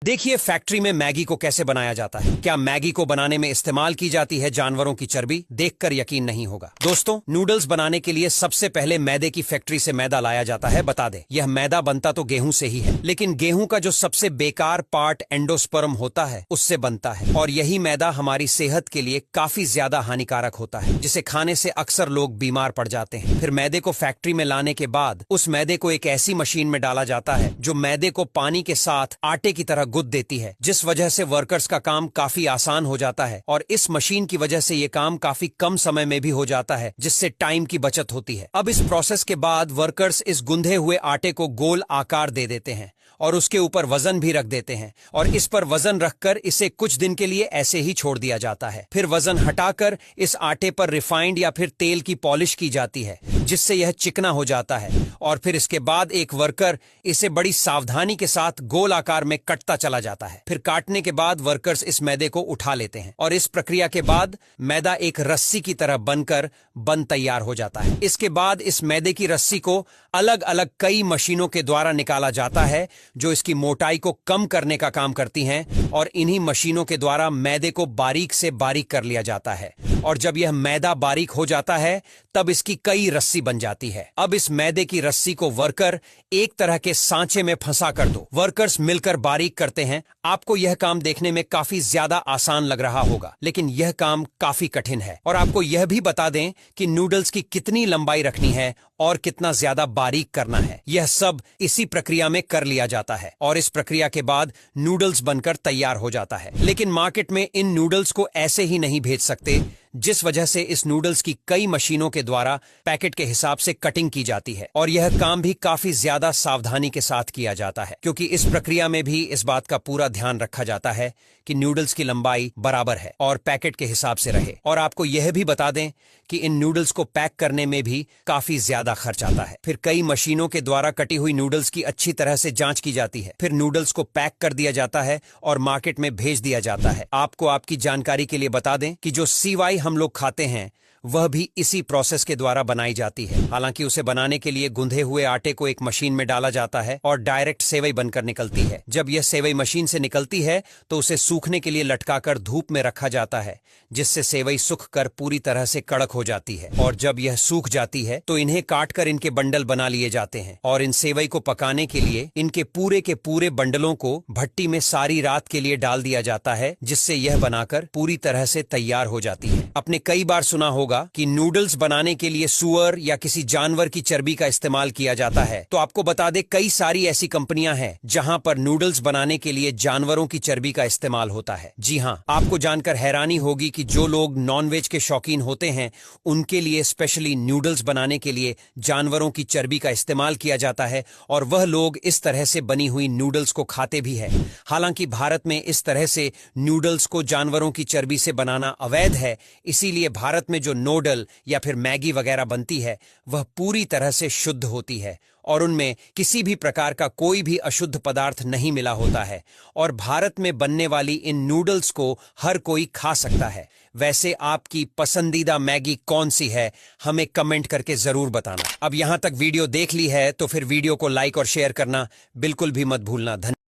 देखिए फैक्ट्री में मैगी को कैसे बनाया जाता है। क्या मैगी को बनाने में इस्तेमाल की जाती है जानवरों की चर्बी? देखकर यकीन नहीं होगा। दोस्तों, नूडल्स बनाने के लिए सबसे पहले मैदे की फैक्ट्री से मैदा लाया जाता है। बता दें, यह मैदा बनता तो गेहूं से ही है, लेकिन गेहूं का जो सबसे बेकार पार्ट एंडोस्पर्म होता है उससे बनता है, और यही मैदा हमारी सेहत के लिए काफी ज्यादा हानिकारक होता है, जिसे खाने से अक्सर लोग बीमार पड़ जाते हैं। फिर मैदे को फैक्ट्री में लाने के बाद उस मैदे को एक ऐसी मशीन में डाला जाता है जो मैदे को पानी के साथ आटे की तरह गुद देती है, जिस वजह से वर्कर्स का काम काफी आसान हो जाता है। और इस मशीन की वजह से ये काम काफी कम समय में भी हो जाता है, जिससे टाइम की बचत होती है। अब इस प्रोसेस के बाद वर्कर्स इस गुंधे हुए आटे को गोल आकार दे देते हैं और उसके ऊपर वजन भी रख देते हैं, और इस पर वजन रखकर इसे कुछ दिन के लिए ऐसे ही छोड़ दिया जाता है। फिर वजन हटाकर इस आटे पर रिफाइंड या फिर तेल की पॉलिश की जाती है, जिससे यह चिकना हो जाता है। और फिर इसके बाद एक वर्कर इसे बड़ी सावधानी के साथ गोल आकार में कटता चला जाता है। फिर काटने के बाद वर्कर्स इस मैदे को उठा लेते हैं, और इस प्रक्रिया के बाद मैदा एक रस्सी की तरह बनकर बन तैयार हो जाता है। इसके बाद इस मैदे की रस्सी को अलग अलग कई मशीनों के द्वारा निकाला जाता है, जो इसकी मोटाई को कम करने का काम करती हैं, और इन्हीं मशीनों के द्वारा मैदे को बारीक से बारीक कर लिया जाता है। और जब यह मैदा बारीक हो जाता है तब इसकी कई रस्सी बन जाती है। अब इस मैदे की रस्सी को वर्कर एक तरह के सांचे में फंसा कर दो। वर्कर्स मिलकर बारीक करते हैं। आपको यह काम देखने में काफी ज्यादा आसान लग रहा होगा, लेकिन यह काम काफी कठिन है। और आपको यह भी बता दें कि नूडल्स की कितनी लंबाई रखनी है और कितना ज्यादा बारीक करना है, यह सब इसी प्रक्रिया में कर लिया जाता है। और इस प्रक्रिया के बाद नूडल्स बनकर तैयार हो जाता है। लेकिन मार्केट में इन नूडल्स को ऐसे ही नहीं भेज सकते, जिस वजह से इस नूडल्स की कई मशीनों के द्वारा पैकेट के हिसाब से कटिंग की जाती है। और यह काम भी काफी ज्यादा सावधानी के साथ किया जाता है, क्योंकि इस प्रक्रिया में भी इस बात का पूरा ध्यान रखा जाता है कि नूडल्स की लंबाई बराबर है और पैकेट के हिसाब से रहे। और आपको यह भी बता दें कि इन नूडल्स को पैक करने में भी काफी ज्यादा खर्च आता है। फिर कई मशीनों के द्वारा कटी हुई नूडल्स की अच्छी तरह से जांच की जाती है। फिर नूडल्स को पैक कर दिया जाता है और मार्केट में भेज दिया जाता है। आपको आपकी जानकारी के लिए बता दें कि जो CY हम लोग खाते हैं वह भी इसी प्रोसेस के द्वारा बनाई जाती है। हालांकि उसे बनाने के लिए गुंधे हुए आटे को एक मशीन में डाला जाता है और डायरेक्ट सेवई बनकर निकलती है। जब यह सेवई मशीन से निकलती है तो उसे सूखने के लिए लटकाकर धूप में रखा जाता है, जिससे सेवई सूख कर पूरी तरह से कड़क हो जाती है। और जब यह सूख जाती है तो इन्हें काटकर इनके बंडल बना लिए जाते हैं, और इन सेवई को पकाने के लिए इनके पूरे के पूरे बंडलों को भट्टी में सारी रात के लिए डाल दिया जाता है, जिससे यह बनाकर पूरी तरह से तैयार हो जाती है। आपने कई बार सुना होगा कि नूडल्स बनाने के लिए सुअर या किसी जानवर की चर्बी का इस्तेमाल किया जाता है। तो आपको बता दें, कई सारी ऐसी कंपनियां हैं जहां पर नूडल्स बनाने के लिए जानवरों की चर्बी का इस्तेमाल होता है। जी हां, आपको जानकर हैरानी होगी कि जो लोग नॉनवेज के शौकीन होते हैं उनके लिए स्पेशली नूडल्स बनाने के लिए जानवरों की चर्बी का इस्तेमाल किया जाता है, और वह लोग इस तरह से बनी हुई नूडल्स को खाते भी है। हालांकि भारत में इस तरह से नूडल्स को जानवरों की चर्बी से बनाना अवैध है, इसीलिए भारत में जो नूडल या फिर मैगी वगैरह बनती है वह पूरी तरह से शुद्ध होती है, और उनमें किसी भी प्रकार का कोई भी अशुद्ध पदार्थ नहीं मिला होता है। और भारत में बनने वाली इन नूडल्स को हर कोई खा सकता है। वैसे आपकी पसंदीदा मैगी कौन सी है, हमें कमेंट करके जरूर बताना। अब यहां तक वीडियो देख ली है तो फिर वीडियो को लाइक और शेयर करना बिल्कुल भी मत भूलना। धन्यवाद।